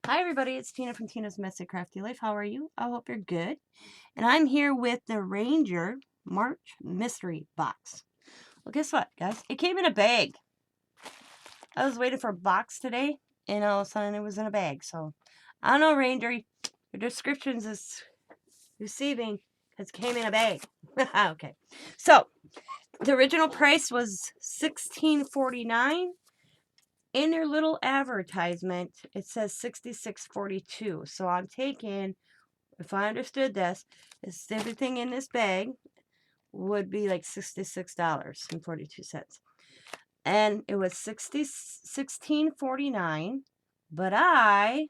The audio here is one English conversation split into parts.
Hi everybody, it's Tina from Tina's Messy Crafty Life. How are you? I hope you're good. And I'm here with the Ranger March Mystery Box. Well, guess what, guys? It came in a bag. I was waiting for a box today, and all of a sudden it was in a bag. So, I don't know, Ranger. Your descriptions is receiving because it came in a bag. Okay. So, the original price was $16.49. In their little advertisement, it says $66.42. So I'm taking, if I understood this, is everything in this bag would be like $66.42. And it was $16.49. But oh,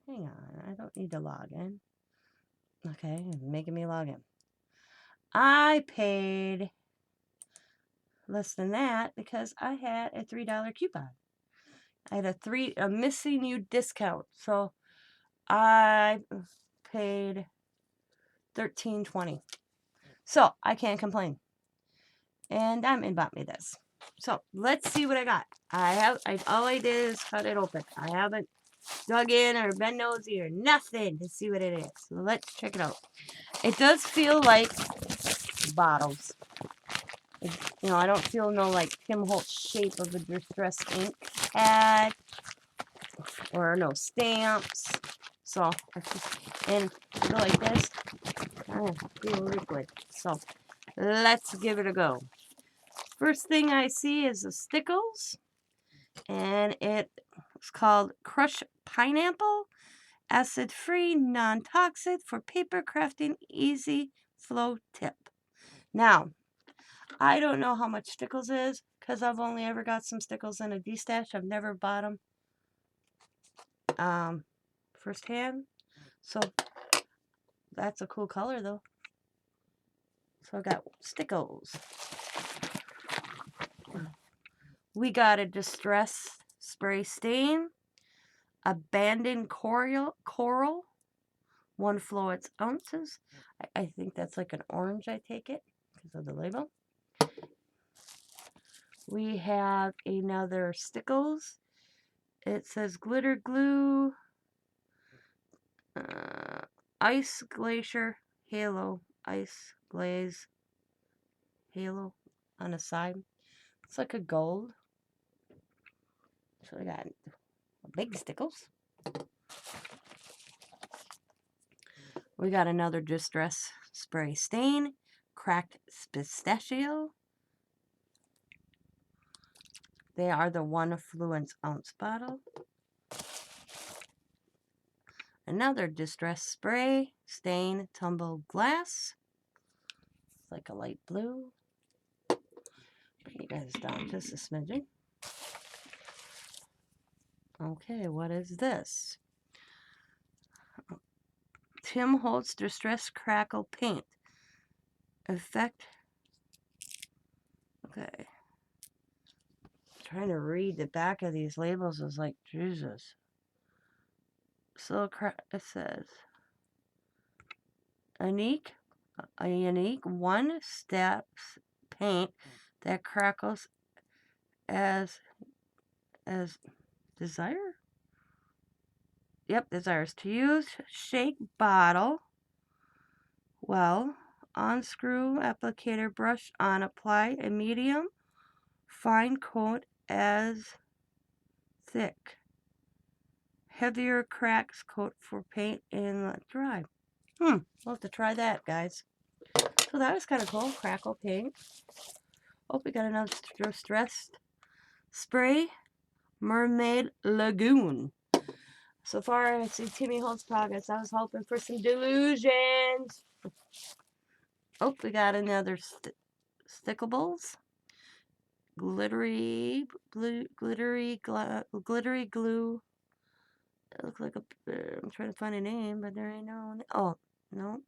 hang on, I don't need to log in. Okay, making me log in. I paid less than that because I had a $3 coupon. I had a missing you discount. So I paid $13.20. So I can't complain. And Diamond bought me this. So let's see what I got. All I did is cut it open. I haven't dug in or been nosy or nothing to see what it is. So let's check it out. It does feel like bottles. I don't feel no like Tim Holtz shape of a distressed ink pad or no stamps. So and go like this. I feel liquid. So let's give it a go. First thing I see is the Stickles, and it's called Crush Pineapple, acid-free, non-toxic for paper crafting, easy flow tip. Now, I don't know how much Stickles is because I've only ever got some Stickles in a D-stash. I've never bought them firsthand. So that's a cool color though. So I got Stickles. We got a Distress Spray Stain, Abandoned Coral, 1 fluid ounces. I think that's like an orange, I take it, because of the label. We have another Stickles. It says Glitter Glue, Ice Glacier Halo, Ice Glaze Halo on the side. It's like a gold. So we got big Stickles. We got another Distress Spray Stain, Cracked Pistachio. They are the 1 fluid ounce bottle. Another Distress Spray Stain Tumbled Glass. It's like a light blue. Bring you guys down just a smidgen. Okay, what is this? Tim Holtz Distress Crackle Paint. Effect. Okay. Trying to read the back of these labels is like, Jesus. So it says, a unique 1-step paint that crackles as desire. Yep, desires to use. Shake bottle. Well, unscrew applicator brush on. Apply a medium fine coat as thick. Heavier cracks coat for paint and let dry. We'll have to try that, guys. So that was kind of cool. Crackle paint. Oh, we got another Distressed Spray Mermaid Lagoon. So far, I see Timmy Holtz progress. I was hoping for some delusions. Oh, we got another Stickables. Glittery glue. It looks like I'm trying to find a name, but there ain't no. Oh, no.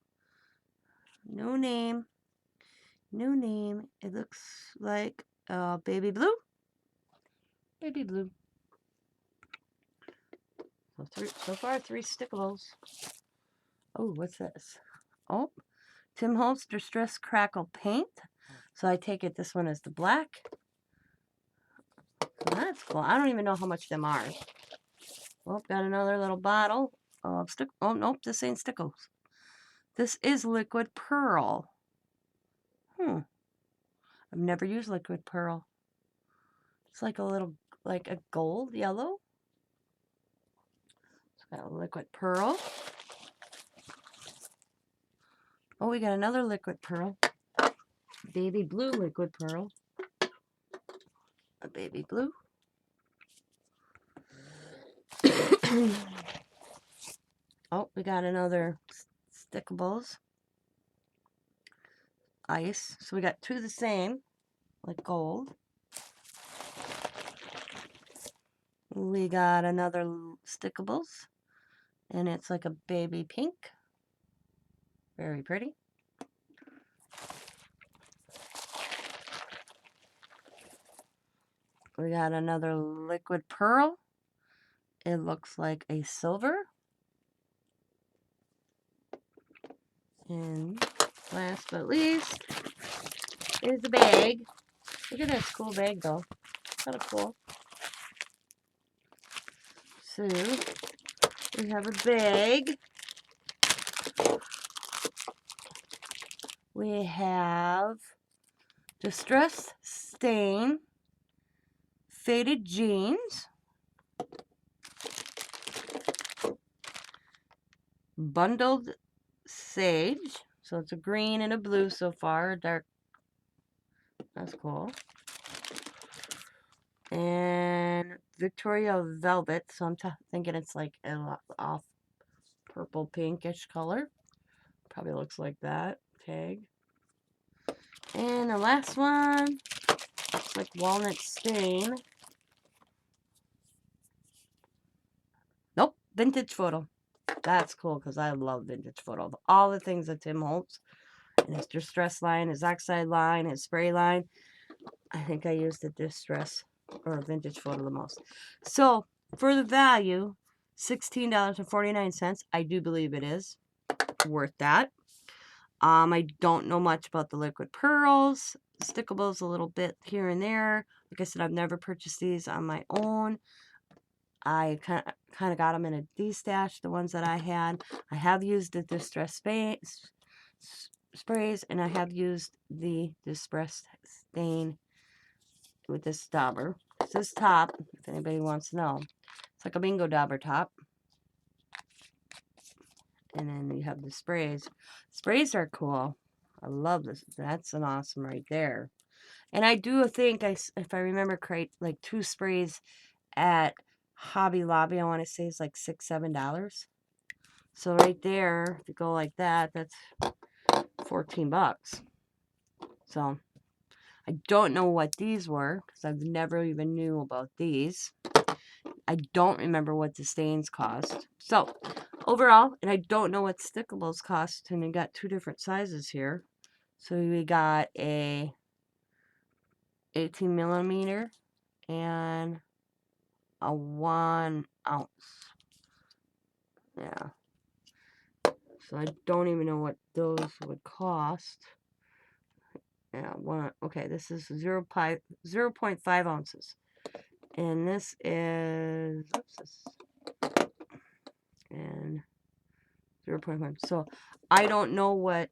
No name. No name. It looks like baby blue. Baby blue. So far, 3 Stickables. Oh, what's this? Oh, Tim Holtz Distress Crackle Paint. So I take it this one is the black. So That's cool. I don't even know how much them are. Oh, got another little bottle of oh, nope, this ain't Stickles. This is liquid pearl. I've never used liquid pearl. It's like a little, like a gold yellow. It's got a liquid pearl. Oh, we got another liquid pearl. Baby blue liquid pearl. A baby blue. Oh, we got another Stickables. Ice. So we got two the same, like gold. We got another Stickables, and it's like a baby pink. Very pretty. We got another liquid pearl. It looks like a silver. And last but least is the bag. Look at this cool bag though. Kind of cool. So we have a bag. We have Distress Stain, Faded Jeans, Bundled Sage. So it's a green and a blue so far. Dark. That's cool. And Victoria Velvet. So I'm thinking it's like an off purple pinkish color. Probably looks like that. Tag. And the last one, it's like Walnut Stain. Nope, Vintage Photo. That's cool because I love Vintage Photo. All the things that Tim Holtz and his Distress line, his Oxide line, his Spray line. I think I used the Distress or Vintage Photo the most. So for the value, $16.49. I do believe it is worth that. I don't know much about the liquid pearls, Stickables a little bit here and there. Like I said, I've never purchased these on my own. I kind of got them in a D-stash, the ones that I had. I have used the Distress sprays, and I have used the Distress Stain with this dauber. It's this top, if anybody wants to know. It's like a bingo dauber top. And then you have the sprays. Sprays are cool. I love this. That's an awesome right there. And I do think, if I remember correct, like 2 sprays at Hobby Lobby, I want to say it's like $6, $7. So right there, if you go like that, that's 14 bucks. So I don't know what these were because I've never even knew about these. I don't remember what the stains cost. So overall, and I don't know what Stickables cost, and we got 2 different sizes here. So we got a 18 millimeter and a 1 ounce. Yeah. So I don't even know what those would cost. Yeah, okay, this is 0.5 ounces. And this is, and 0.1. So I don't know what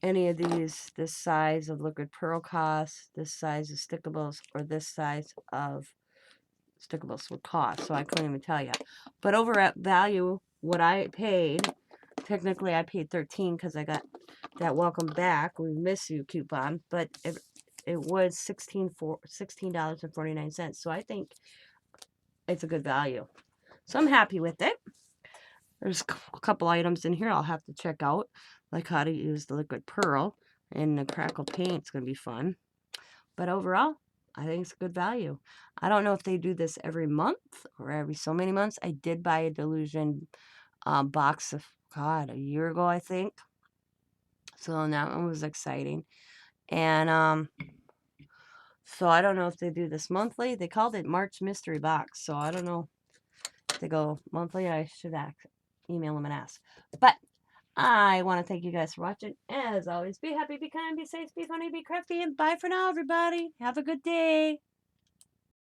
any of these, this size of liquid pearl costs, this size of Stickables, or this size of Stickables would cost. So I couldn't even tell you. But over at value, what I paid, technically I paid $13 because I got that welcome back, we miss you coupon, but it was $16.49. So I think it's a good value. So I'm happy with it. There's a couple items in here I'll have to check out, like how to use the liquid pearl, and the Crackle paint. It's going to be fun. But overall, I think it's a good value. I don't know if they do this every month or every so many months. I did buy a Delusion box of, God, a year ago, I think. So that one was exciting. And so I don't know if they do this monthly. They called it March Mystery Box. So I don't know if they go monthly. I should email them and ask. But I want to thank you guys for watching. As always, be happy, be kind, be safe, be funny, be crafty, and bye for now, everybody. Have a good day.